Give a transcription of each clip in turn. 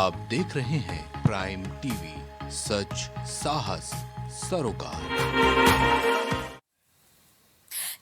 आप देख रहे हैं प्राइम टीवी, सच साहस सरोकार।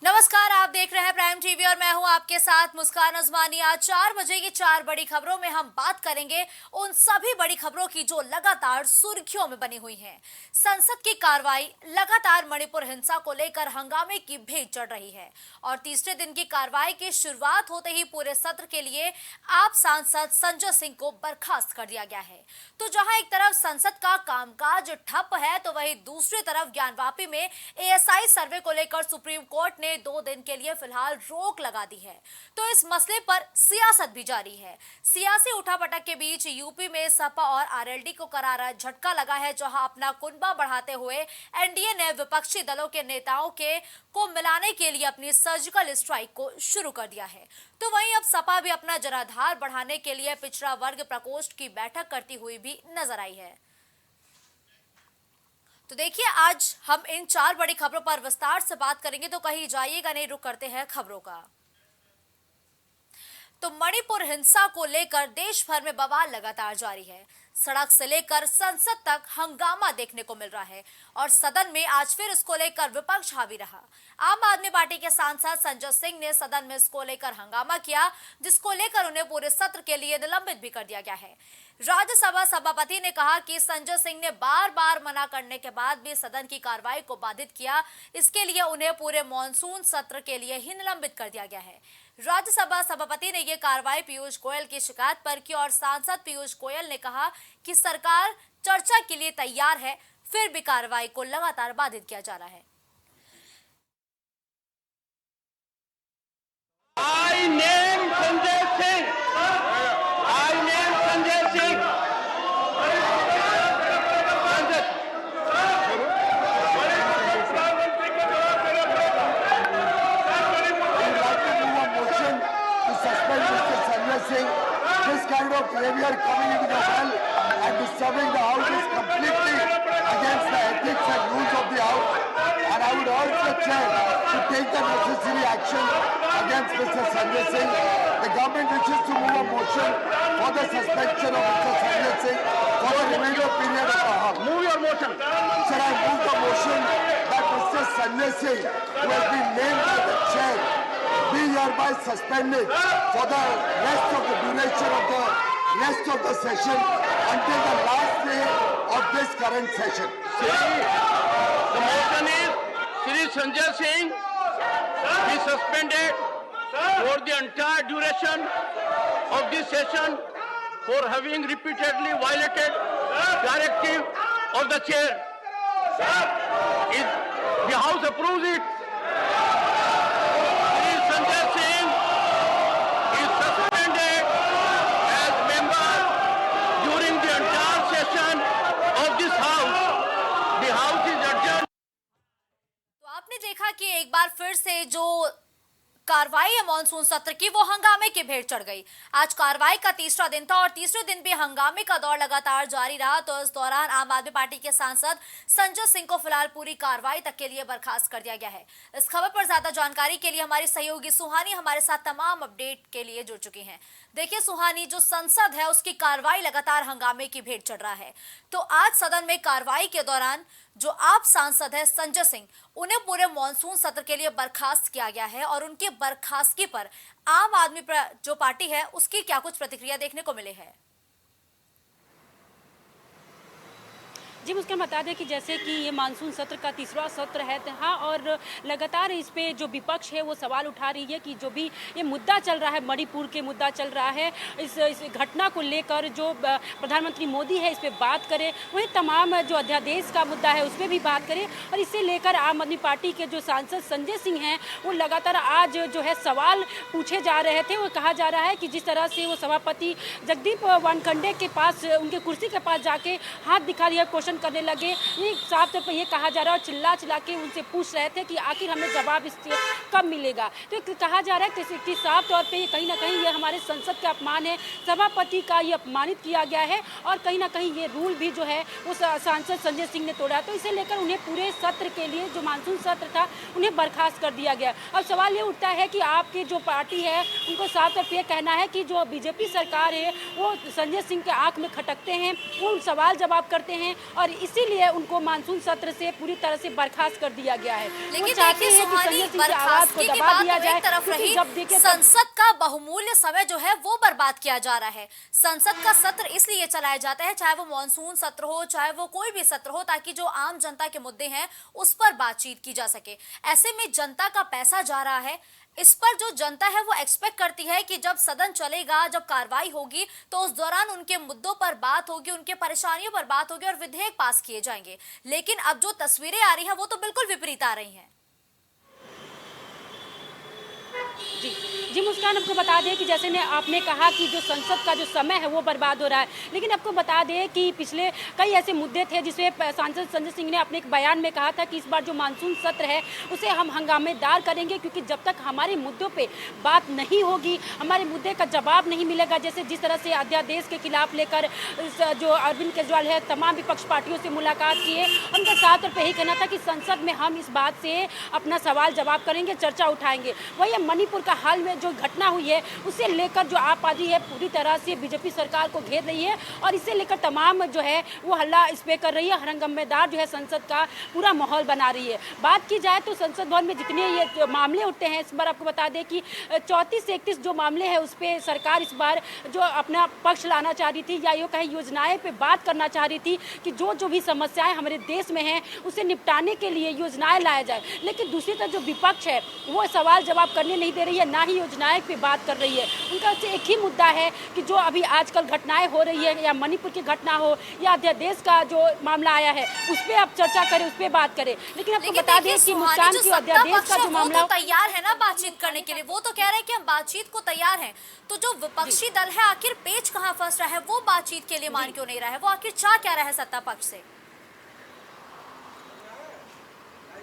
नमस्कार, आप देख रहे हैं प्राइम टीवी और मैं हूं आपके साथ मुस्कान उस्मानी। आज 4 बजे की 4 बड़ी खबरों में हम बात करेंगे उन सभी बड़ी खबरों की जो लगातार सुर्खियों में बनी हुई हैं। संसद की कार्रवाई लगातार मणिपुर हिंसा को लेकर हंगामे की भेंट चढ़ रही है और तीसरे दिन की कार्रवाई की शुरुआत होते ही पूरे सत्र के लिए आप सांसद संजय सिंह को बर्खास्त कर दिया गया है। तो जहां एक तरफ संसद का कामकाज ठप है, तो वहीं दूसरी तरफ ज्ञानवापी में एएसआई सर्वे को लेकर सुप्रीम कोर्ट ने 2 दिन के लिए फिलहाल रोक लगा दी है। तो इस मसले पर सियासत भी जारी है। सियासी उठापटक के बीच यूपी में सपा और आरएलडी को करारा झटका लगा है, जहां अपना कुनबा बढ़ाते हुए एनडीए ने विपक्षी दलों के नेताओं को मिलाने के लिए अपनी सर्जिकल स्ट्राइक को शुरू कर दिया है। तो वहीं अब सपा भी अपना जनाधार बढ़ाने के लिए पिछड़ा वर्ग प्रकोष्ठ की बैठक करती हुई भी नजर आई है। तो देखिए, आज हम इन 4 बड़ी खबरों पर विस्तार से बात करेंगे, तो कहीं जाइएगा नहीं, रुक करते हैं खबरों का। तो मणिपुर हिंसा को लेकर देश भर में बवाल लगातार जारी है। सड़क से लेकर संसद तक हंगामा देखने को मिल रहा है और सदन में आज फिर इसको लेकर विपक्ष हावी रहा। आम आदमी पार्टी के सांसद संजय सिंह ने सदन में इसको लेकर हंगामा किया, जिसको लेकर उन्हें पूरे सत्र के लिए निलंबित भी कर दिया गया है। राज्यसभा सभापति ने कहा कि संजय सिंह ने बार बार मना करने के बाद भी सदन की कार्रवाई को बाधित किया, इसके लिए उन्हें पूरे मॉनसून सत्र के लिए ही निलंबित कर दिया गया है। राज्यसभा सभापति ने यह कार्रवाई पीयूष गोयल की शिकायत पर की और सांसद पीयूष गोयल ने कहा कि सरकार चर्चा के लिए तैयार है, फिर भी कार्रवाई को लगातार बाधित किया जा रहा है। I name Sanjay Singh. I name Sanjay Singh. This kind of behavior coming into the hall and disturbing the house is completely against the ethics and rules of the house. And I would urge the chair to take the necessary action against Mr. Sanjay Singh. The government wishes to move a motion for the suspension of Mr. Sanjay Singh for the remainder period of the house. Move your motion. Sir, I move the motion that Mr. Sanjay Singh, who has been named by the chair, be hereby suspended for the rest of the duration of the rest of the session until the last day of this current session. The motion is Shri Sanjay Singh be suspended for the entire duration of this session for having repeatedly violated directive of the chair. The House approves it. देखा कि एक बार फिर से जो कार्रवाई है monsoon सत्र की, वो हंगामे की भेंट चढ़ गई। आज कार्रवाई का तीसरा दिन था और तीसरे दिन भी हंगामे का दौर लगातार जारी रहा। तो इस दौरान आम आदमी पार्टी के सांसद संजय सिंह को फिलहाल पूरी कार्रवाई तक के लिए बर्खास्त कर दिया गया है। इस खबर पर ज्यादा जानकारी के लिए हमारी सहयोगी सुहानी हमारे साथ तमाम अपडेट के लिए जुड़ चुकी हैं। देखिए सुहानी, जो संसद है उसकी कार्रवाई लगातार हंगामे की भेंट चढ़ रहा है, तो आज सदन में कार्रवाई के दौरान जो आप सांसद है संजय सिंह, उन्हें पूरे मॉनसून सत्र के लिए बर्खास्त किया गया है और उनकी बर्खास्तगी पर आम आदमी जो पार्टी है उसकी क्या कुछ प्रतिक्रिया देखने को मिले है? जी मुस्कान, बता दें कि जैसे कि ये मानसून सत्र का तीसरा सत्र है, हाँ, और लगातार इस पे जो विपक्ष है वो सवाल उठा रही है कि जो भी ये मुद्दा चल रहा है, मणिपुर के मुद्दा चल रहा है, इस घटना को लेकर जो प्रधानमंत्री मोदी है इस पर बात करें, वहीं तमाम जो अध्यादेश का मुद्दा है उस पर भी बात करें। और इसे लेकर आम आदमी पार्टी के जो सांसद संजय सिंह हैं वो लगातार आज जो है सवाल पूछे जा रहे थे। वो कहा जा रहा है कि जिस तरह से वो सभापति जगदीप वानखडे के पास, उनके कुर्सी के पास जाके हाथ दिखा दिया, क्वेश्चन प्रदर्शन करने लगे। ये साफ तौर पर ये कहा जा रहा है और चिल्ला चिल्ला के उनसे पूछ रहे थे कि आखिर हमें जवाब इससे कब मिलेगा। तो कहा जा रहा है कि साफ तौर पे कहीं ना कहीं ये हमारे संसद का अपमान है, सभापति का ये अपमानित किया गया है और कहीं ना कहीं ये रूल भी जो है वो सांसद संजय सिंह ने तोड़ा। तो इसे लेकर उन्हें पूरे सत्र के लिए जो मानसून सत्र था उन्हें बर्खास्त कर दिया गया। अब सवाल ये उठता है कि आपकी जो पार्टी है उनको साफ तौर पर यह कहना है कि जो बीजेपी सरकार है वो संजय सिंह के आंख में खटकते हैं, वो सवाल जवाब करते हैं और इसीलिए उनको मानसून सत्र से पूरी तरह से बर्खास्त कर दिया गया है। लेकिन देखिए सुहानी, बर्खास्तगी की बात तो एक तरफ रही, संसद का बहुमूल्य समय जो है वो बर्बाद किया जा रहा है। संसद का सत्र इसलिए चलाया जाता है, चाहे वो मॉनसून सत्र हो चाहे वो कोई भी सत्र हो, ताकि जो आम जनता के मुद्दे हैं उस पर बातचीत की जा सके। ऐसे में जनता का पैसा जा रहा है, इस पर जो जनता है वो एक्सपेक्ट करती है कि जब सदन चलेगा, जब कार्रवाई होगी तो उस दौरान उनके मुद्दों पर बात होगी, उनके परेशानियों पर बात होगी और विधेयक पास किए जाएंगे। लेकिन अब जो तस्वीरें आ रही हैं वो तो बिल्कुल विपरीत आ रही हैं। जी मुस्कान, आपको बता दें कि जैसे ने आपने कहा कि जो संसद का जो समय है वो बर्बाद हो रहा है, लेकिन आपको बता दें कि पिछले कई ऐसे मुद्दे थे जिसमें सांसद संजय सिंह ने अपने एक बयान में कहा था कि इस बार जो मानसून सत्र है उसे हम हंगामेदार करेंगे, क्योंकि जब तक हमारे मुद्दों पे बात नहीं होगी, हमारे मुद्दे का जवाब नहीं मिलेगा। जैसे जिस तरह से अध्यादेश के खिलाफ लेकर जो अरविंद केजरीवाल है तमाम विपक्ष पार्टियों से मुलाकात किए, उनका साफ तौर पर यही कहना था कि संसद में हम इस बात से अपना सवाल जवाब करेंगे, चर्चा उठाएंगे। वही मणिपुर का हाल में जो घटना हुई है उसे लेकर जो आप पार्टी है पूरी तरह से बीजेपी सरकार को घेर रही है और इसे लेकर तमाम जो है वो हल्ला इस पे कर रही है, हंगामेदार जो है संसद का पूरा माहौल बना रही है। बात की जाए तो संसद भवन में जितने ये मामले उठते हैं, इस बार आपको बता दें कि 34 से 31 जो मामले हैं उस पर सरकार इस बार जो अपना पक्ष लाना चाह रही थी या यूँ कहीं योजनाएं पे बात करना चाह रही थी कि जो भी समस्याएं हमारे देश में हैं उसे निपटाने के लिए योजनाएं लाया जाए। लेकिन दूसरी तरफ जो विपक्ष है वो सवाल जवाब करने नहीं दे रही है, ना ही योजनाएं पे बात कर रही है। उनका से एक ही मुद्दा है कि जो अभी आजकल घटनाएं हो रही है या मणिपुर की घटना हो या अध्यादेश का जो मामला आया है उस पर आप चर्चा करें, उस पर बात करें। लेकिन आपको बता दें कि मुस्कान की अध्यादेश का जो मामला तो तैयार है ना बातचीत करने के लिए, वो तो कह रहे हैं कि हम बातचीत को तैयार हैं। तो जो विपक्षी दल है आखिर पेच कहाँ फंस रहा है, वो बातचीत के लिए मान क्यों नहीं रहा है, वो आखिर चाह क्या रहा है सत्ता पक्ष से?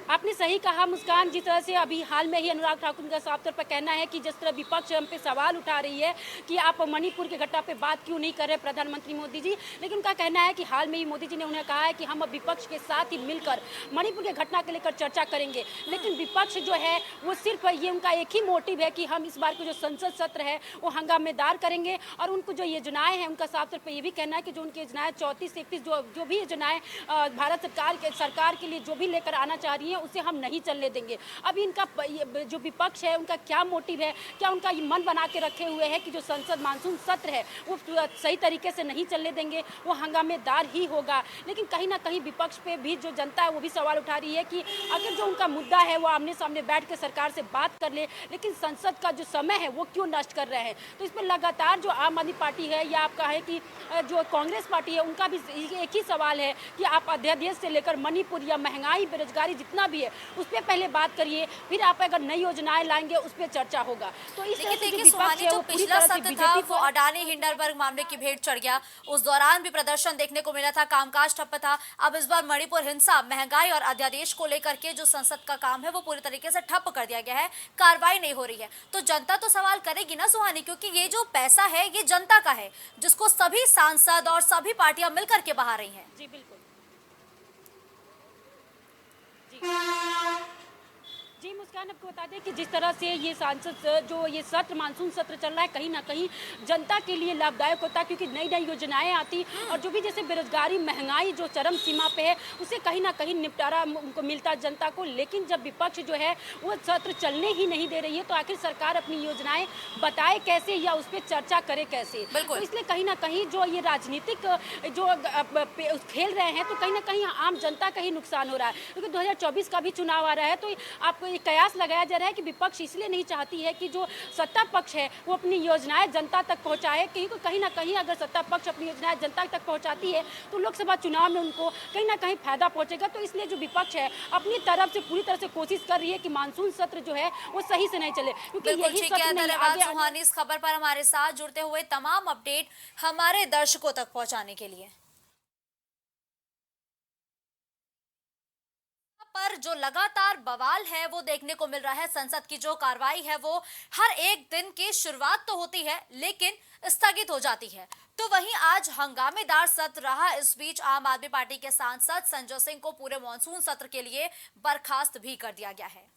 आपने सही कहा मुस्कान, जिस तरह से अभी हाल में ही अनुराग ठाकुर का साफ तौर पर कहना है कि जिस तरह विपक्ष हम पे सवाल उठा रही है कि आप मणिपुर के घटना पे बात क्यों नहीं कर रहे प्रधानमंत्री मोदी जी, लेकिन उनका कहना है कि हाल में ही मोदी जी ने उन्हें कहा है कि हम अब विपक्ष के साथ ही मिलकर मणिपुर के घटना को लेकर चर्चा करेंगे। लेकिन विपक्ष जो है वो सिर्फ ये उनका एक ही मोटिव है कि हम इस बार को जो संसद सत्र है वो हंगामेदार करेंगे और उनको जो योजनाएं हैं उनका साफ तौर पर ये भी कहना है कि जो उनकी योजनाएं 34 से 31 जो भी योजनाएं भारत सरकार के लिए जो भी लेकर आना चाह रही है उसे हम नहीं चलने देंगे। अभी इनका जो विपक्ष है उनका क्या मोटिव है, क्या उनका ये मन बना के रखे हुए है कि जो संसद मानसून सत्र है वो सही तरीके से नहीं चलने देंगे, वो हंगामेदार ही होगा। लेकिन कहीं ना कहीं विपक्ष पे भी जो जनता है वो भी सवाल उठा रही है कि अगर जो उनका मुद्दा है वो आमने सामने बैठ के सरकार से बात कर ले, लेकिन संसद का जो समय है वो क्यों नष्ट कर रहे हैं। तो इसमें लगातार जो आम आदमी पार्टी है या आप कहें कि जो कांग्रेस पार्टी है उनका भी एक ही सवाल है कि आप अध्यादेश से लेकर मणिपुर या महंगाई बेरोजगारी जितना भी है उस पर पहले बात करिए, फिर आप अगर नई योजनाएं लाएंगे उस पर चर्चा होगा। तो इस तरह से जो विपक्ष है वो पूरी तरह से बीजेपी वो अडानी हिंडनबर्ग मामले की भेंट चढ़ गया, उस दौरान भी प्रदर्शन देखने को मिला था, कामकाज ठप्प था। अब इस बार मणिपुर हिंसा, महंगाई और अध्यादेश को लेकर के जो संसद का काम है वो पूरी तरीके से ठप्प कर दिया गया है, कार्रवाई नहीं हो रही है। तो जनता तो सवाल करेगी ना सुहानी, क्योंकि ये जो पैसा है ये जनता का है जिसको सभी सांसद और सभी पार्टियां मिलकर के बहा रही हैं। जी बिल्कुल जी मुस्कान, आपको बता दें कि जिस तरह से ये सांसद जो ये सत्र मानसून सत्र चल रहा है कहीं ना कहीं जनता के लिए लाभदायक होता है, क्योंकि नई नई योजनाएं आती और जो भी जैसे बेरोजगारी महंगाई जो चरम सीमा पे है उसे कहीं ना कहीं निपटारा उनको मिलता है जनता को। लेकिन जब विपक्ष जो है वो सत्र चलने ही नहीं दे रही है तो आखिर सरकार अपनी योजनाएं बताए कैसे या उस पर चर्चा करे कैसे। तो इसलिए कहीं ना कहीं जो ये राजनीतिक जो खेल रहे हैं तो कहीं ना कहीं आम जनता का ही नुकसान हो रहा है, क्योंकि 2024 का भी चुनाव आ रहा है। तो आपको ये कयास लगाया जा रहा है कि विपक्ष इसलिए नहीं चाहती है कि जो सत्ता पक्ष है वो अपनी योजनाएं जनता तक पहुंचाए, क्योंकि कहीं ना कहीं अगर सत्ता पक्ष अपनी योजनाएं जनता तक पहुंचाती है तो लोकसभा चुनाव में उनको कहीं ना कहीं फायदा पहुंचेगा। तो इसलिए जो विपक्ष है अपनी तरफ से पूरी तरह से कोशिश कर रही है कि मानसून सत्र जो है वो सही से नहीं चले, क्योंकि यही सत्र नहीं आगे। सुहानी, इस खबर पर हमारे साथ जुड़ते हुए तमाम अपडेट हमारे दर्शकों तक पहुंचाने के लिए। पर जो लगातार बवाल है वो देखने को मिल रहा है। संसद की जो कार्रवाई है वो हर एक दिन की शुरुआत तो होती है लेकिन स्थगित हो जाती है। तो वहीं आज हंगामेदार सत्र रहा। इस बीच आम आदमी पार्टी के सांसद संजय सिंह को पूरे मॉनसून सत्र के लिए बर्खास्त भी कर दिया गया है।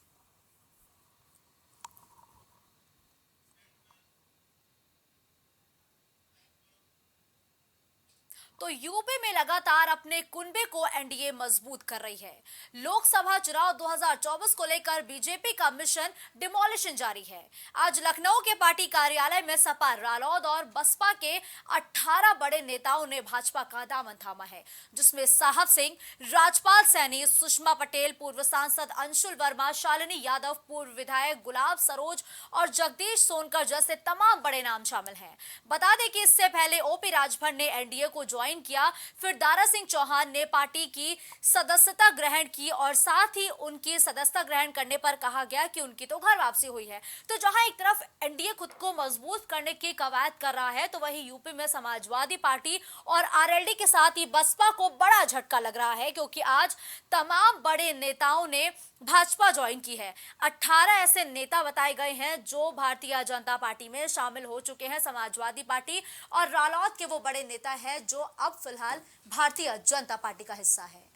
तो यूपी में लगातार अपने कुनबे को एनडीए मजबूत कर रही है। लोकसभा चुनाव 2024 को लेकर बीजेपी का मिशन डिमोलिशन जारी है। आज लखनऊ के पार्टी कार्यालय में सपा, रालोद और बसपा के 18 बड़े नेताओं ने भाजपा का दामन थामा है, जिसमें साहब सिंह, राजपाल सैनी, सुषमा पटेल, पूर्व सांसद अंशुल वर्मा, शालिनी यादव, पूर्व विधायक गुलाब सरोज और जगदीश सोनकर जैसे तमाम बड़े नाम शामिल हैं। बता दें कि इससे पहले ओपी राजभर ने एनडीए को ज्वाइन किया, फिर दारा सिंह चौहान ने पार्टी की सदस्यता ग्रहण की और साथ ही उनकी सदस्यता ग्रहण करने पर कहा गया कि उनकी तो घर वापसी हुई है। तो जहां एक तरफ एनडीए खुद को मजबूत करने की कवायद कर रहा है, तो वहीं यूपी में समाजवादी पार्टी और आरएलडी के साथ ही बसपा को बड़ा झटका लग रहा है, क्योंकि आज तमाम बड़े नेताओं ने भाजपा ज्वाइन की है। 18 ऐसे नेता बताए गए हैं जो भारतीय जनता पार्टी में शामिल हो चुके हैं। समाजवादी पार्टी और रालोद के वो बड़े नेता हैं जो अब फिलहाल भारतीय जनता पार्टी का हिस्सा है।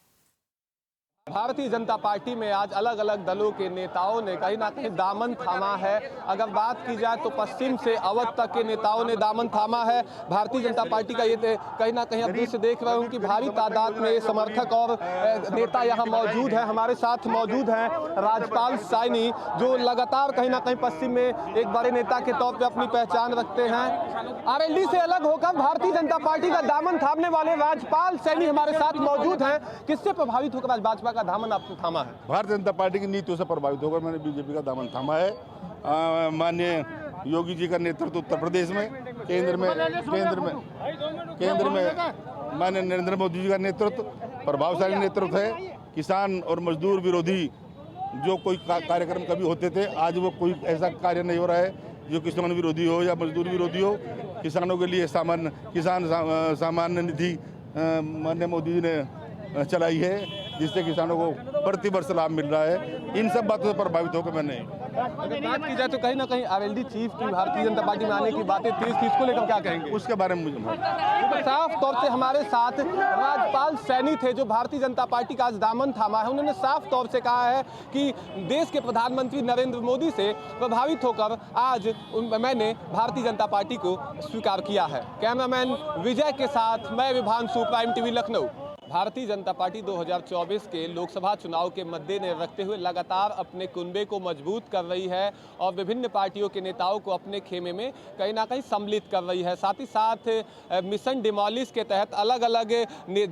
भारतीय जनता पार्टी में आज अलग अलग दलों के नेताओं ने कहीं ना कहीं दामन थामा है। अगर बात की जाए तो पश्चिम से अवध तक के नेताओं ने दामन थामा है भारतीय जनता पार्टी का। ये कहीं ना कहीं अब दृश्य देख रहे हूँ कि भारी तादाद में समर्थक और नेता यहाँ मौजूद हैं। हमारे साथ मौजूद हैं राजपाल सैनी, जो लगातार कहीं ना कहीं पश्चिम में एक बड़े नेता के तौर पर अपनी पहचान रखते हैं। आरएलडी से अलग होकर भारतीय जनता पार्टी का दामन थामने वाले राजपाल सैनी हमारे साथ मौजूद हैं। किससे प्रभावित होकर आज भाजपा का दामन आपने थामा है? भारतीय जनता पार्टी की नीतियों से प्रभावित होकर मैंने बीजेपी का दामन थामा है। माननीय योगी जी का नेतृत्व उत्तर प्रदेश में, केंद्र में माननीय नरेंद्र मोदी जी का नेतृत्व प्रभावशाली नेतृत्व है। किसान और मजदूर विरोधी जो कोई कार्यक्रम कभी होते थे, आज वो कोई ऐसा कार्य नहीं हो रहा है जो किसान विरोधी हो या मजदूर विरोधी हो। किसानों के लिए सामान्य निधि माननीय मोदी जी ने चलाई है, जिससे किसानों को प्रति वर्ष लाभ मिल रहा है। इन सब बातों से प्रभावित होकर मैंने, अगर बात की जाए तो कहीं ना कहीं आरएलडी चीफ की भारतीय जनता पार्टी में आने की बातें तेज थी, इसको लेकर क्या कहेंगे? उसके बारे में मुझे तो साफ तौर से हमारे साथ राजपाल सैनी थे जो भारतीय जनता पार्टी का आज दामन थामा है। उन्होंने साफ तौर से कहा है कि देश के प्रधानमंत्री नरेंद्र मोदी से प्रभावित होकर आज मैंने भारतीय जनता पार्टी को स्वीकार किया है। कैमरामैन विजय के साथ मैं Vibhanshu, prime TV Lucknow. Bharatiya Janata party 2024 के लोकसभा चुनाव के मद्देनजर रखते हुए लगातार अपने कुनबे को मजबूत कर रही है और विभिन्न पार्टियों के नेताओं को अपने खेमे में कहीं ना कहीं सम्मिलित कर रही है। साथ ही साथ मिशन डिमोलिश के तहत अलग अलग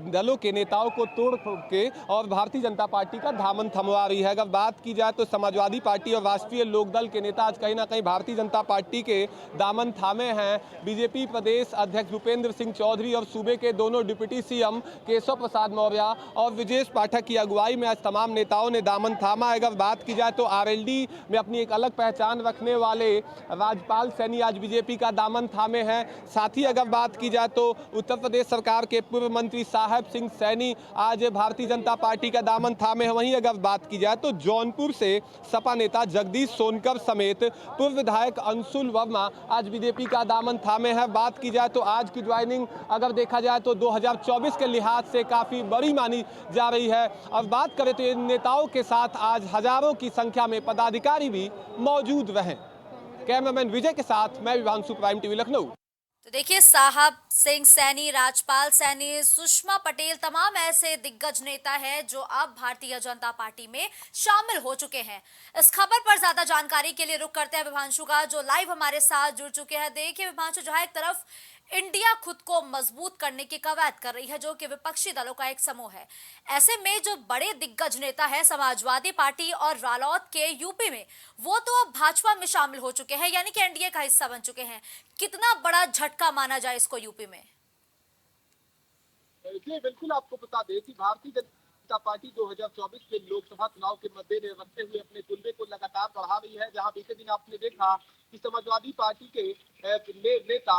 दलों के नेताओं को तोड़ के और भारतीय जनता पार्टी का दामन थमवा रही है। अगर बात की जाए तो समाजवादी पार्टी और राष्ट्रीय लोकदल के नेता आज कहीं ना कहीं भारतीय जनता पार्टी के दामन थामे हैं। बीजेपी प्रदेश अध्यक्ष भूपेंद्र सिंह चौधरी और सूबे के दोनों डिप्टी सीएम केशव प्रसाद मौर्य और विजेश पाठक की अगुवाई में आज तमाम नेताओं ने दामन थामा है। अगर बात की जाए तो आरएलडी में अपनी एक अलग पहचान रखने वाले राजपाल सैनी आज बीजेपी का दामन थामे हैं। साथ ही अगर बात की जाए तो उत्तर प्रदेश सरकार के पूर्व मंत्री साहब सिंह सैनी आज भारतीय जनता पार्टी का दामन थामे हैं। वहीं अगर बात की जाए तो जौनपुर से सपा नेता जगदीश सोनकर समेत पूर्व विधायक अंशुल वर्मा आज बीजेपी का दामन थामे हैं। बात की जाए तो आज की ज्वाइनिंग अगर देखा जाए तो 2024 के लिहाज से काफी बड़ी मानी जा रही है। अब बात करें तो इन नेताओं के साथ आज हजारों की संख्या में पदाधिकारी भी मौजूद रहे। कैमरामैन विजय के साथ मैं विभांशु, प्राइम टीवी लखनऊ। तो देखिए, साहब सिंह सैनी, राजपाल सैनी, सुषमा पटेल, तमाम ऐसे दिग्गज नेता हैं जो अब भारतीय जनता पार्टी में शामिल हो चुके हैं। इस खबर पर ज्यादा जानकारी के लिए रुख करते हैं विभांशु का, जो लाइव हमारे साथ जुड़ चुके हैं। देखिए विभांशु, जहां एक तरफ इंडिया खुद को मजबूत करने की कवायद कर रही है, जो कि विपक्षी दलों का एक समूह है, ऐसे में जो बड़े दिग्गज नेता है समाजवादी पार्टी और रालोद के यूपी में, वो तो अब भाजपा में शामिल हो चुके हैं, यानी कि एनडीए का हिस्सा बन चुके हैं। कितना बड़ा झटका माना जाए इसको यूपी में? देखिए, बिल्कुल आपको बता दें कि भारतीय जनता पार्टी 2024 के लोकसभा चुनाव के मद्देनजर रखते हुए अपने कुनबे को लगातार बढ़ा रही है। जहां बीते दिन आपने देखा कि समाजवादी पार्टी के नेता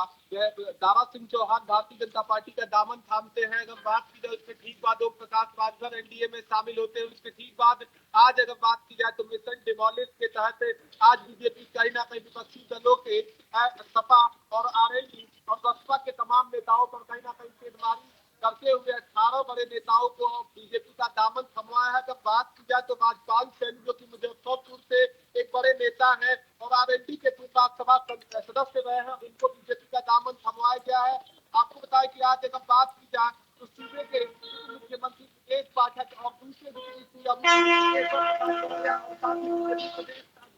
दारा सिंह चौहान भारतीय जनता पार्टी का दामन थामते हैं। अगर बात की जाए उसके ठीक बाद ओम प्रकाश राजभर एनडीए में शामिल होते हैं, उसके ठीक बाद आज अगर बात की जाए तो मिशन डिमोलिश के तहत आज बीजेपी कहीं ना कहीं विपक्षी दलों के सपा और आरएलडी और बसपा के तमाम नेताओं पर कहीं ना कहीं छेड़मारी करते हुए 18 बड़े नेताओं को बीजेपी का दामन थमवाया है। जब बात की जाए तो राजपाल सैनी जो कि मुजफ्फरपुर से एक बड़े नेता है और आरएलडी के लोकसभा सदस्य रहे हैं, उनको बीजेपी का दामन थमवाया गया है। आपको बताएं कि आज अगर बात की जाए तो सूबे के मुख्यमंत्री सुरेश पाठक और दूसरे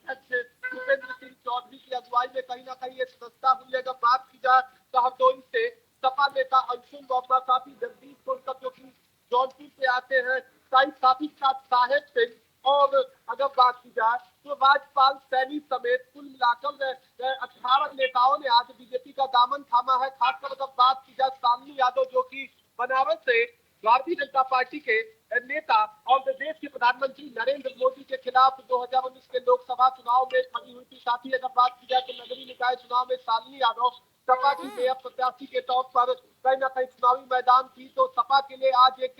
अध्यक्ष भूपेंद्र सिंह चौधरी की अगुवाई में कहीं ना कहीं ये सदस्यता हुई है। अगर बात की जाए तो हरदोई से सपा नेता अंशुल बाबा साथी जगदीश सोनकर जो कि जौनपुर से आते हैं, साथी साहेब सिंह और अगर बात की जाए तो राजपाल सैनी समेत कुल मिलाकर 18 नेताओं ने आज बीजेपी का दामन थामा है। खासकर अगर बात की जाए शालिनी यादव जो कि बनारस से भारतीय जनता पार्टी के नेता और देश के प्रधानमंत्री नरेंद्र मोदी के खिलाफ 2019 के लोकसभा चुनाव में खड़ी हुई थी। साथ ही अगर बात की जाए तो नगरीय निकाय चुनाव में शालिनी यादव सपा की मेयर प्रत्याशी के तौर पर कहीं ना कहीं चुनावी मैदान थी। तो सपा के लिए आज एक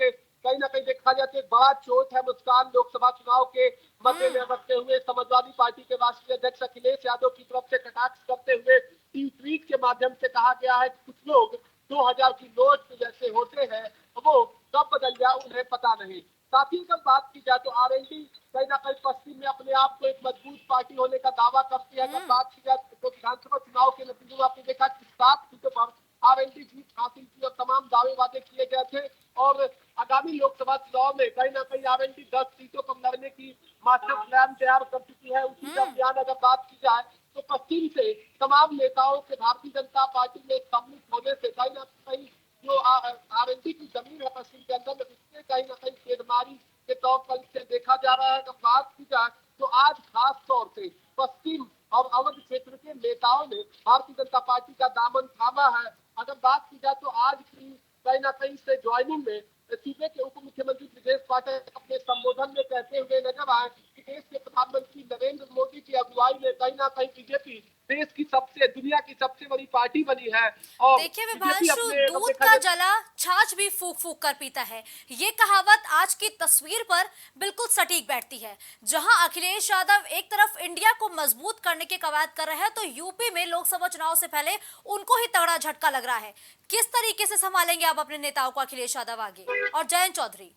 कहीं ना कहीं देखा जाए तो एक बड़ा चोट है मुस्कान। लोकसभा चुनाव के मद्देनजर रखते हुए समाजवादी पार्टी के राष्ट्रीय अध्यक्ष अखिलेश यादव की तरफ से कटाक्ष करते हुए ट्वीट के माध्यम से कहा गया है कि कुछ लोग 2000 की नोट जैसे होते हैं, वो कब बदल जाए उन्हें पता नहीं। साथ ही अगर बात की जाए तो आरएलडी कहीं ना कहीं पश्चिम में अपने आप को एक मजबूत पार्टी होने का दावा करती है। अगर बात की जाए तो विधानसभा चुनाव के नतीजों में आपने देखा कि 7 सीटों पर आरएलडी जीत हासिल की और तमाम दावे वादे किए गए थे और आगामी लोकसभा चुनाव में कहीं ना कहीं आरएलडी 10 सीटों पर लड़ने की मास्टर प्लान तैयार कर चुकी है। उसी दरमियान अगर बात की जाए तो पश्चिम से तमाम नेताओं के भारतीय जनता पार्टी में सम्मिलित होने से कहीं ना कहीं जो आरएलडी की जमीन है पश्चिम के अंदर में उससे कहीं ना कहीं छेड़मारी के तौर पर इसे देखा जा रहा है। अगर बात की जाए तो आज खास तौर से पश्चिम और अवध क्षेत्र के नेताओं ने भारतीय जनता पार्टी का दामन थामा है। अगर बात की जाए तो आज की कहीं ना कहीं से ज्वाइनिंग में सूबे के उप मुख्यमंत्री ब्रजेश पाठक अपने संबोधन में कहते हुए नजर आए कि देश के प्रधानमंत्री नरेंद्र मोदी की अगुवाई में कहीं ना कहीं बीजेपी देश की दुनिया की सबसे बड़ी पार्टी बनी है। और देखिए विभांशु, दूध का जला छाछ भी फूक फूक कर पीता है, ये कहावत आज की तस्वीर पर बिल्कुल सटीक बैठती है। जहां अखिलेश यादव एक तरफ इंडिया को मजबूत करने की कवायद कर रहे हैं तो यूपी में लोकसभा चुनाव से पहले उनको ही तगड़ा झटका लग रहा है। किस तरीके से संभालेंगे आप अपने नेताओं को अखिलेश यादव आगे और जयंत चौधरी?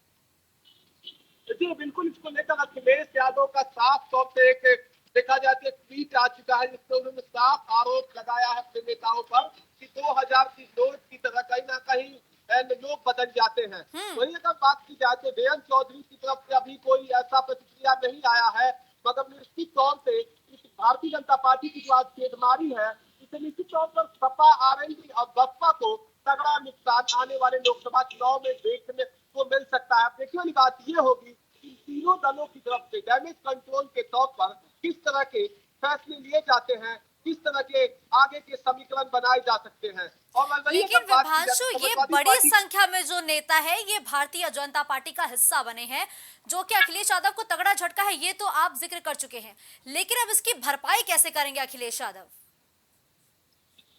जी बिल्कुल, इसको लेकर अखिलेश यादव का साफ तौर से एक देखा जाए तो एक ट्वीट आ चुका है जिसमें उन्होंने साफ आरोप लगाया है अपने नेताओं पर कि 2000 की नोट की तरह कहीं ना कहीं लोग बदल जाते हैं। वही अगर बात की जाए तो जयंत चौधरी की तरफ से अभी कोई ऐसा प्रतिक्रिया नहीं आया है, मगर निश्चित तौर से इस भारतीय जनता पार्टी की जो आज छेड़मारी है इसे निश्चित तौर पर सपा आरएलडी और बसपा को तगड़ा नुकसान आने वाले लोकसभा चुनाव में देखने को मिल सकता है। देखने वाली बात ये होगी कि तीनों दलों की तरफ से डैमेज कंट्रोल के तौर पर किस तरह के फैसले लिए जाते हैं, किस तरह के आगे के समीकरण बनाए जा सकते हैं। और लेकिन विभांशु, ये बड़ी संख्या में जो नेता है ये भारतीय जनता पार्टी का हिस्सा बने हैं, जो कि अखिलेश यादव को तगड़ा झटका है, ये तो आप जिक्र कर चुके हैं, लेकिन अब इसकी भरपाई कैसे करेंगे अखिलेश यादव?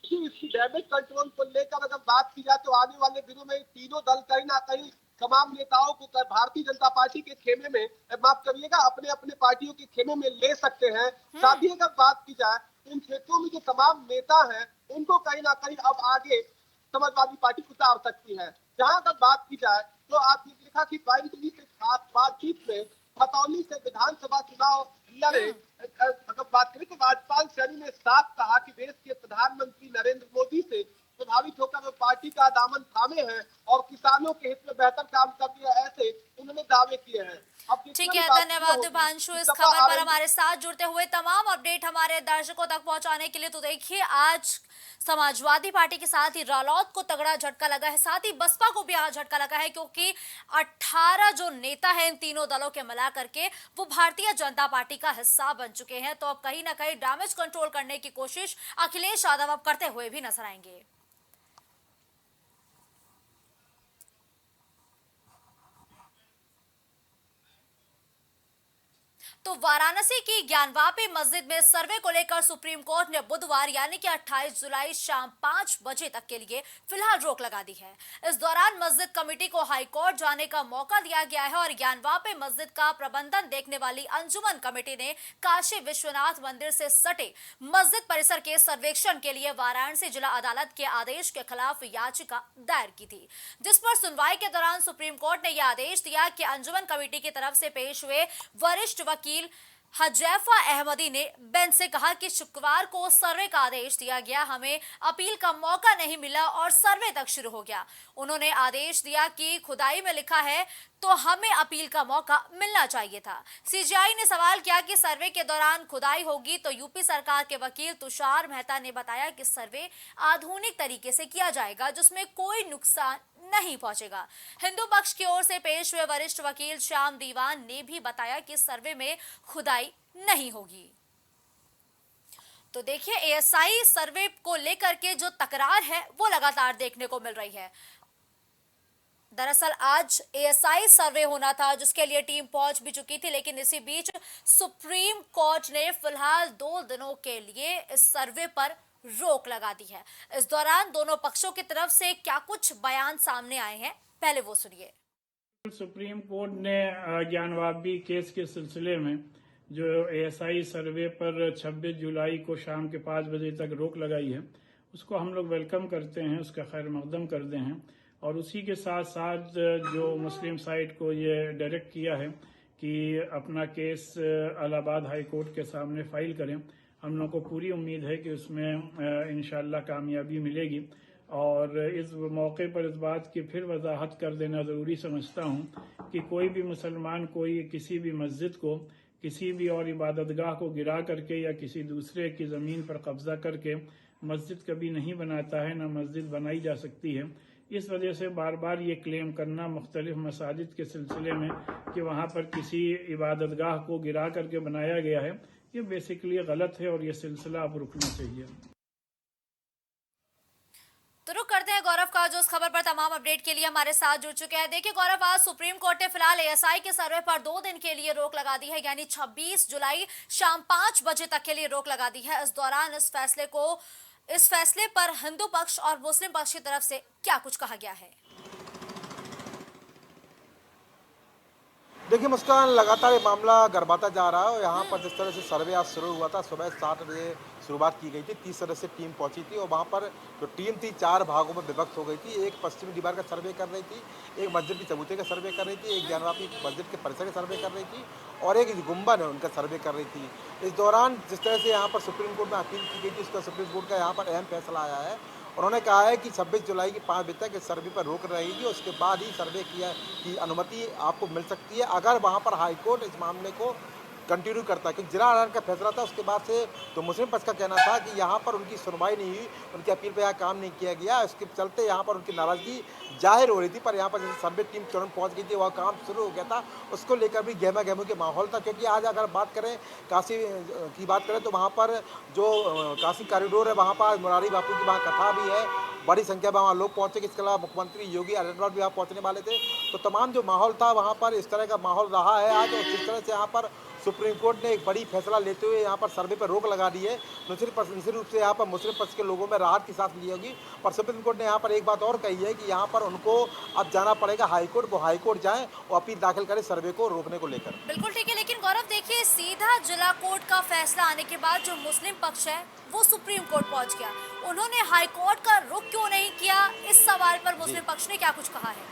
इसकी डैमेज कंट्रोल को लेकर अगर बात की जाए तो आने वाले दिनों में तीनों दल कहीं ना कहीं तमाम नेताओं को भारतीय जनता पार्टी के खेमे में, माफ करिएगा, अपने अपने पार्टियों के खेमे में ले सकते हैं। साथ ही अगर बात की जाए इन क्षेत्रों में जो तमाम नेता हैं उनको कहीं ना कहीं अब आगे समाजवादी पार्टी उतार सकती है। जहां तक बात की जाए तो आपने देखा कि प्राइम टीवी से खास बातचीत में खतौली से विधानसभा चुनाव लड़े अगर बात करें तो राजपाल सैनी ने साफ कहा कि देश के प्रधानमंत्री नरेंद्र मोदी से प्रभावित होकर वो पार्टी का दामन थामे हैं और किसानों के हित में बेहतर काम करती है, ऐसे उन्होंने दावे किए हैं। ठीक है, धन्यवाद विभांशु इस खबर पर हमारे साथ जुड़ते हुए। तमाम अपडेट हमारे दर्शकों तक पहुंचाने के लिए। तो देखिए, आज समाजवादी पार्टी के साथ ही रालोद को तगड़ा झटका लगा है, साथ ही बसपा को भी आज झटका लगा है, क्योंकि 18 जो नेता हैं इन तीनों दलों के मिला करके वो भारतीय जनता पार्टी का हिस्सा बन चुके हैं। तो अब कहीं ना कहीं डैमेज कंट्रोल करने की कोशिश अखिलेश यादव अब करते हुए भी नजर आएंगे। तो वाराणसी की ज्ञानवापी मस्जिद में सर्वे को लेकर सुप्रीम कोर्ट ने बुधवार यानी कि 28 जुलाई शाम 5 बजे तक के लिए फिलहाल रोक लगा दी है। इस दौरान मस्जिद कमेटी को हाई कोर्ट जाने का मौका दिया गया है और ज्ञानवापी मस्जिद का प्रबंधन देखने वाली अंजुमन कमेटी ने काशी विश्वनाथ मंदिर से सटे मस्जिद परिसर के सर्वेक्षण के लिए वाराणसी जिला अदालत के आदेश के खिलाफ याचिका दायर की थी, जिस पर सुनवाई के दौरान सुप्रीम कोर्ट ने यह आदेश दिया कि अंजुमन कमेटी की तरफ से पेश हुए वरिष्ठ वकील हजैफा अहमदी ने बेंच से कहा कि शुक्रवार को सर्वे का आदेश दिया गया, हमें अपील का मौका नहीं मिला और सर्वे तक शुरू हो गया। उन्होंने आदेश दिया कि खुदाई में लिखा है तो हमें अपील का मौका मिलना चाहिए था। सीजीआई ने सवाल किया कि सर्वे के दौरान खुदाई होगी तो यूपी सरकार के वकील तुषार मेहता ने बताया कि सर्वे आधुनिक तरीके से किया जाएगा जिसमें कोई नुकसान नहीं पहुंचेगा। हिंदू पक्ष की ओर से पेश हुए वरिष्ठ वकील श्याम दीवान ने भी बताया कि सर्वे में खुदाई नहीं होगी। तो देखिए, एएसआई सर्वे को लेकर के जो तकरार है वो लगातार देखने को मिल रही है। दरअसल आज एएसआई सर्वे होना था जिसके लिए टीम पहुंच भी चुकी थी, लेकिन इसी बीच सुप्रीम कोर्ट ने फिलहाल 2 दिनों के लिए इस सर्वे पर रोक लगा दी है। इस दौरान दोनों पक्षों की तरफ से क्या कुछ बयान सामने आए हैं, पहले वो सुनिए। सुप्रीम कोर्ट ने ज्ञानवापी केस के सिलसिले में जो एएसआई सर्वे पर 26 जुलाई को शाम के 5 बजे तक रोक लगाई है उसको हम लोग वेलकम करते हैं, उसका खैर मकदम करते हैं। और उसी के साथ साथ जो मुस्लिम साइड को ये डायरेक्ट किया है कि अपना केस इलाहाबाद हाई कोर्ट के सामने फाइल करें, हम लोग को पूरी उम्मीद है कि उसमें इंशाल्लाह कामयाबी मिलेगी। और इस मौके पर इस बात की फिर वजाहत कर देना ज़रूरी समझता हूँ कि कोई भी मुसलमान कोई किसी भी मस्जिद को, किसी भी और इबादतगाह को गिरा करके या किसी दूसरे की ज़मीन पर कब्जा करके मस्जिद कभी नहीं बनाता है, न मस्जिद बनाई जा सकती है। इस वजह से बार बार ये क्लेम करना मुख्तलिफ मसाजिद के सिलसिले में कि वहाँ पर किसी इबादतगाह को गिरा करके बनाया गया है, ये बेसिकली गलत है और ये सिलसिला अब रुकना चाहिए। तो रुक करते हैं गौरव का, जो इस खबर पर तमाम अपडेट के लिए हमारे साथ जुड़ चुके हैं। देखिए गौरव, आज सुप्रीम कोर्ट ने फिलहाल एएसआई के सर्वे पर 2 दिन के लिए रोक लगा दी है, यानी 26 जुलाई शाम 5 बजे तक के लिए रोक लगा दी है। इस दौरान इस फैसले पर हिंदू पक्ष और मुस्लिम पक्ष की तरफ से क्या कुछ कहा गया है? देखिए मुस्कान, लगातार ये मामला गरमाता जा रहा है और यहाँ पर जिस तरह से सर्वे आज शुरू हुआ था, सुबह 7 बजे शुरुआत की गई थी, 30 सदस्य टीम पहुंची थी और वहाँ पर जो टीम थी 4 भागों में विभक्त हो गई थी। एक पश्चिमी दीवार का सर्वे कर रही थी, एक मस्जिद की चबूते का सर्वे कर रही थी, एक ज्ञानवापी मस्जिद के परिसर का सर्वे कर रही थी और एक गुंबद है उनका सर्वे कर रही थी। इस दौरान जिस तरह से यहाँ पर सुप्रीम कोर्ट में अपील की गई थी, उसका सुप्रीम कोर्ट का यहाँ पर अहम फैसला आया है। उन्होंने कहा है कि 26 जुलाई की 5 बजे तक इस सर्वे पर रोक रहेगी, उसके बाद ही सर्वे की अनुमति आपको मिल सकती है अगर वहाँ पर हाईकोर्ट इस मामले को कंटिन्यू करता है। क्योंकि जिला अदालत का फैसला था, उसके बाद से तो मुस्लिम पक्ष का कहना था कि यहाँ पर उनकी सुनवाई नहीं हुई, उनकी अपील पर यहाँ काम नहीं किया गया, इसके चलते यहाँ पर उनकी नाराजगी जाहिर हो रही थी। पर यहाँ पर जैसे सर्वे टीम तुरंत पहुँच गई थी, वह काम शुरू हो गया था, उसको लेकर भी गहमा गहमी के माहौल था। क्योंकि आज अगर बात करें काशी की बात करें तो वहाँ पर जो काशी कॉरिडोर है वहाँ पर मुरारी बापू की वहाँ कथा भी है, बड़ी संख्या में वहाँ लोग पहुँचे। इसके अलावा मुख्यमंत्री योगी आदित्यनाथ भी वहाँ पहुँचने वाले थे। तो तमाम जो माहौल था वहाँ पर इस तरह का माहौल रहा है आज। और जिस तरह से यहाँ पर सुप्रीम कोर्ट ने एक बड़ी फैसला लेते हुए यहाँ पर सर्वे पर रोक लगा दी है, निश्चित रूप से यहाँ पर मुस्लिम पक्ष के लोगों में राहत की सांस ली होगी। पर सुप्रीम कोर्ट ने यहाँ पर एक बात और कही है कि यहाँ पर उनको अब जाना पड़ेगा हाईकोर्ट, वो हाईकोर्ट जाएं और अपील दाखिल करें सर्वे को रोकने को लेकर। बिल्कुल ठीक है, लेकिन गौरव देखिए, सीधा जिला कोर्ट का फैसला आने के बाद जो मुस्लिम पक्ष है वो सुप्रीम कोर्ट पहुंच गया, उन्होंने हाई कोर्ट का रुख क्यों नहीं किया? इस सवाल पर मुस्लिम पक्ष ने क्या कुछ कहा है?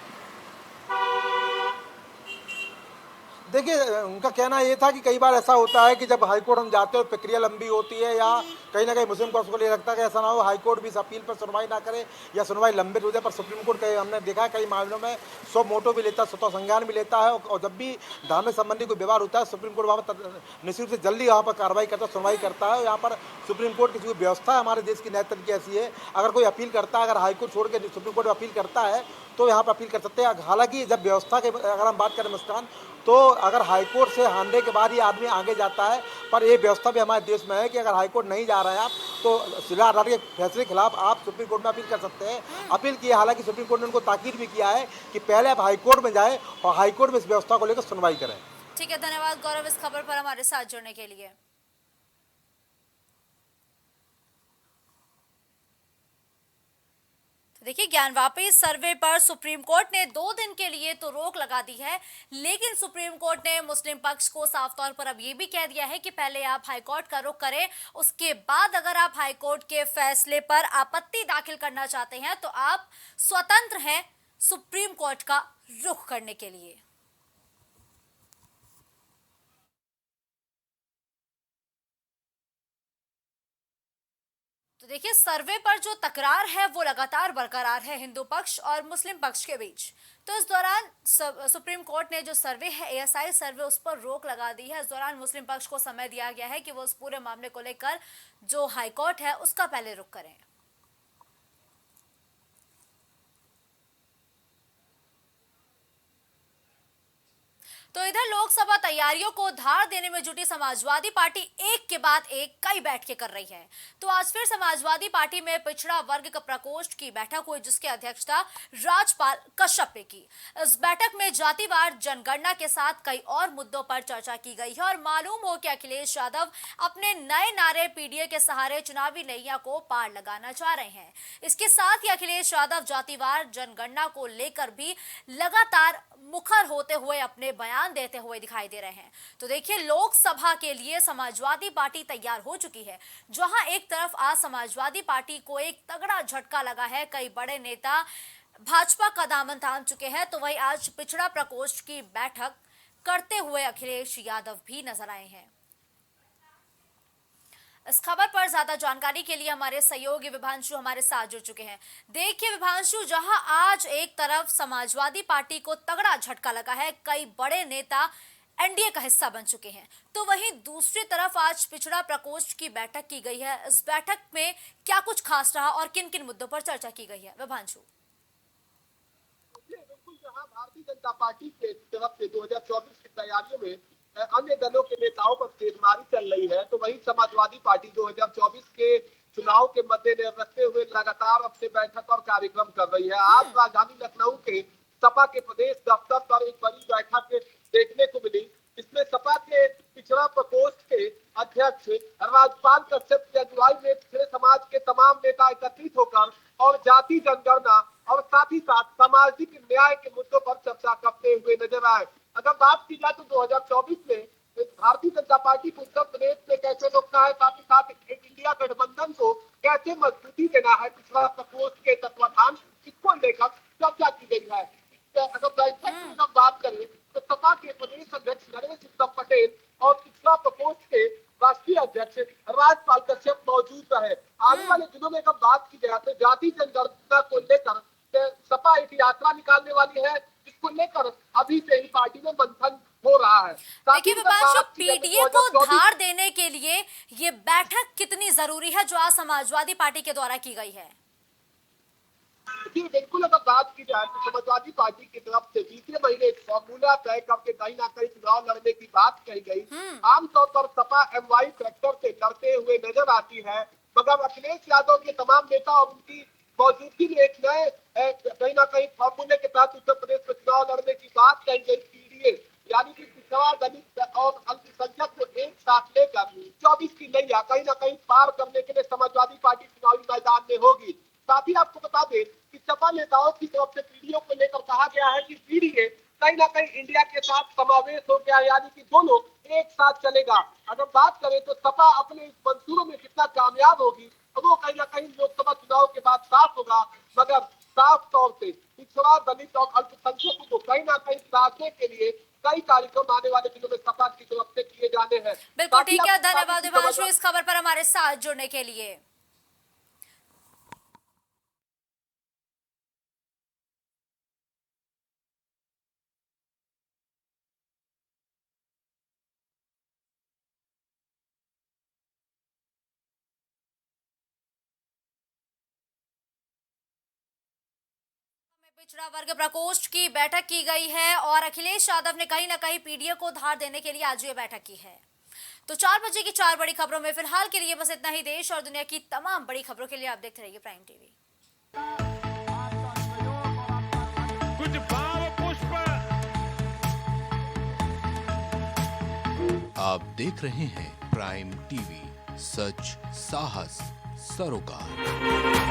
देखिए उनका कहना ये था कि कई बार ऐसा होता है कि जब हाईकोर्ट हम जाते हैं और प्रक्रिया लंबी होती है या कहीं ना कहीं मुस्लिम पक्ष को ये लगता है कि ऐसा ना हो हाईकोर्ट भी इस अपील पर सुनवाई ना करे या सुनवाई लंबित हो जाए। पर सुप्रीम कोर्ट हमने देखा है कई मामलों में सो मोटो भी लेता है, स्वतः संज्ञान भी लेता है और जब भी धार्मिक संबंधी कोई व्यवहार होता है सुप्रीम कोर्ट वहाँ पर निश्चित रूप से जल्दी वहाँ पर कार्रवाई करता है, सुनवाई करता है। यहाँ पर सुप्रीम कोर्ट की जो व्यवस्था है हमारे देश की न्यायतंत्र की ऐसी है, अगर कोई अपील करता है, अगर हाईकोर्ट छोड़ के सुप्रीम कोर्ट में अपील करता है तो यहाँ पर अपील कर सकते हैं। हालांकि जब व्यवस्था के अगर हम बात करें मुस्कान, तो अगर हाईकोर्ट से हारने के बाद ही आदमी आगे जाता है, पर ये व्यवस्था भी हमारे देश में है कि अगर हाईकोर्ट नहीं जा रहे हैं आप तो जिला अदालत के फैसले के खिलाफ आप सुप्रीम कोर्ट में अपील कर सकते हैं। अपील की है, हालांकि सुप्रीम कोर्ट ने उनको ताकीद भी किया है कि पहले आप हाईकोर्ट में जाएं और हाईकोर्ट में इस व्यवस्था को लेकर सुनवाई करें। ठीक है, धन्यवाद गौरव इस खबर पर हमारे साथ जुड़ने के लिए। देखिए, ज्ञानवापी सर्वे पर सुप्रीम कोर्ट ने 2 दिन के लिए तो रोक लगा दी है, लेकिन सुप्रीम कोर्ट ने मुस्लिम पक्ष को साफ तौर पर अब ये भी कह दिया है कि पहले आप हाईकोर्ट का रुख करें, उसके बाद अगर आप हाईकोर्ट के फैसले पर आपत्ति दाखिल करना चाहते हैं तो आप स्वतंत्र हैं सुप्रीम कोर्ट का रुख करने के लिए। तो देखिए, सर्वे पर जो तकरार है वो लगातार बरकरार है हिंदू पक्ष और मुस्लिम पक्ष के बीच। तो इस दौरान सुप्रीम कोर्ट ने जो सर्वे है एएसआई सर्वे, उस पर रोक लगा दी है। इस दौरान मुस्लिम पक्ष को समय दिया गया है कि वो उस पूरे मामले को लेकर जो हाईकोर्ट है उसका पहले रुख करें। तो इधर लोकसभा तैयारियों को धार देने में जुटी समाजवादी पार्टी एक के बाद एक कई बैठकें कर रही है। तो आज फिर समाजवादी पार्टी में पिछड़ा वर्ग का प्रकोष्ठ की बैठक हुई, जिसकी अध्यक्षता राजपाल कश्यप ने की। इस बैठक में जातिवार जनगणना के साथ कई और मुद्दों पर चर्चा की गई है और मालूम हो कि अखिलेश यादव अपने नए नारे पीडीए के सहारे चुनावी नैया को पार लगाना चाह रहे हैं। इसके साथ ही अखिलेश यादव जातिवार जनगणना को लेकर भी लगातार मुखर होते हुए अपने बयान देते हुए दिखाई दे रहे हैं। तो देखिए, लोकसभा के लिए समाजवादी पार्टी तैयार हो चुकी है। जहां एक तरफ आज समाजवादी पार्टी को एक तगड़ा झटका लगा है, कई बड़े नेता भाजपा का दामन थाम चुके हैं, तो वहीं आज पिछड़ा प्रकोष्ठ की बैठक करते हुए अखिलेश यादव भी नजर आए हैं। इस खबर पर ज्यादा जानकारी के लिए हमारे सहयोगी विभांशु हमारे साथ जुड़ चुके हैं। देखिए विभांशु, जहां आज एक तरफ समाजवादी पार्टी को तगड़ा झटका लगा है, कई बड़े नेता एनडीए का हिस्सा बन चुके हैं, तो वहीं दूसरी तरफ आज पिछड़ा प्रकोष्ठ की बैठक की गई है। इस बैठक में क्या कुछ खास रहा और किन किन मुद्दों पर चर्चा की गई है, विभांशु? बिल्कुल, जहां भारतीय जनता पार्टी के तरफ से 2024 की तैयारियों में अन्य दलों के नेताओं पर तेजमारी चल रही है, तो वहीं समाजवादी पार्टी 2024 के चुनाव के मद्देनजर रखते हुए लगातार अपने बैठक और कार्यक्रम कर रही है। आज राजधानी लखनऊ के सपा के प्रदेश दफ्तर पर एक बड़ी बैठक देखने को मिली, जिसमें सपा के पिछड़ा प्रकोष्ठ के अध्यक्ष राजपाल कश्यप की अगुवाई में पिछड़े समाज के तमाम नेता एकत्रित होकर और जाति जनगणना और साथ ही साथ सामाजिक न्याय के मुद्दों पर चर्चा करते हुए नजर आए। अगर बात की जाए तो 2024 में भारतीय जनता पार्टी को उत्तर प्रदेश में कैसे रोकना है, साथ ही साथ इंडिया गठबंधन को कैसे मजबूती देना है, पिछड़ा प्रकोष्ठ के तत्वाधान, इसको लेकर चर्चा की गई है। अगर बैठक की बात करें तो सपा के प्रदेश अध्यक्ष नरेश उत्तम पटेल और पिछड़ा प्रकोष्ठ के राष्ट्रीय अध्यक्ष राजपाल कश्यप मौजूद रहे। आने वाले दिनों में अगर बात की जाए तो जाति जनगणना को लेकर सपा एक यात्रा निकालने वाली है, जिसको लेकर अभी से ही पार्टी में मंथन हो रहा है। देखिए विभांशु, पीडीए को धार देने के लिए ये बैठक कितनी जरूरी है जो आज समाजवादी पार्टी के द्वारा की गई है? जी बिल्कुल, अगर बात की जाए तो समाजवादी पार्टी की तरफ से बीते महीने एक फॉर्मूला तय करके कहीं ना कहीं चुनाव लड़ने की बात कही गई। आमतौर पर सपा एमवाई फैक्टर से लड़ते हुए नजर आती है, मगर अखिलेश यादव के तमाम नेता और उनकी मौजूदगी में एक नए कहीं ना कहीं फॉर्मूले के तहत उत्तर प्रदेश में चुनाव लड़ने की बात कही गई। पीडीए यानी कि पिछड़ा दलित और अल्पसंख्यक को एक साथ लेकर 24 की नैया कहीं ना कहीं पार करने के लिए समाजवादी पार्टी चुनावी मैदान में होगी। साथ ही आपको बता दें कि सपा नेताओं की तरफ से पीडीए को लेकर कहा गया है कि पीडीए कहीं ना कहीं इंडिया के साथ समावेश हो गया, यानी कि दोनों एक साथ चलेगा। अगर बात करें तो सपा अपने इस मंसूरों में कितना कामयाब होगी वो कहीं ना कहीं लोकसभा चुनाव के बाद साफ होगा, मगर साफ तौर से पिछड़ा दलित और अल्पसंख्यकों को कहीं ना कहीं साधने के लिए कई कार्यक्रम आने वाले दिनों में सपा की तरफ से किए जाने हैं। बिल्कुल ठीक है, धन्यवाद विभांशु इस खबर पर हमारे साथ जुड़ने के लिए। पिछड़ा वर्ग प्रकोष्ठ की बैठक की गई है और अखिलेश यादव ने कहीं ना कहीं पीडीए को धार देने के लिए आज ये बैठक की है। तो 4 बजे की 4 बड़ी खबरों में फिलहाल के लिए बस इतना ही। देश और दुनिया की तमाम बड़ी खबरों के लिए आप देखते रहिए प्राइम टीवी। कुछ भाव पुष्प आप देख रहे हैं प्राइम टीवी, सच साहस सरोकार।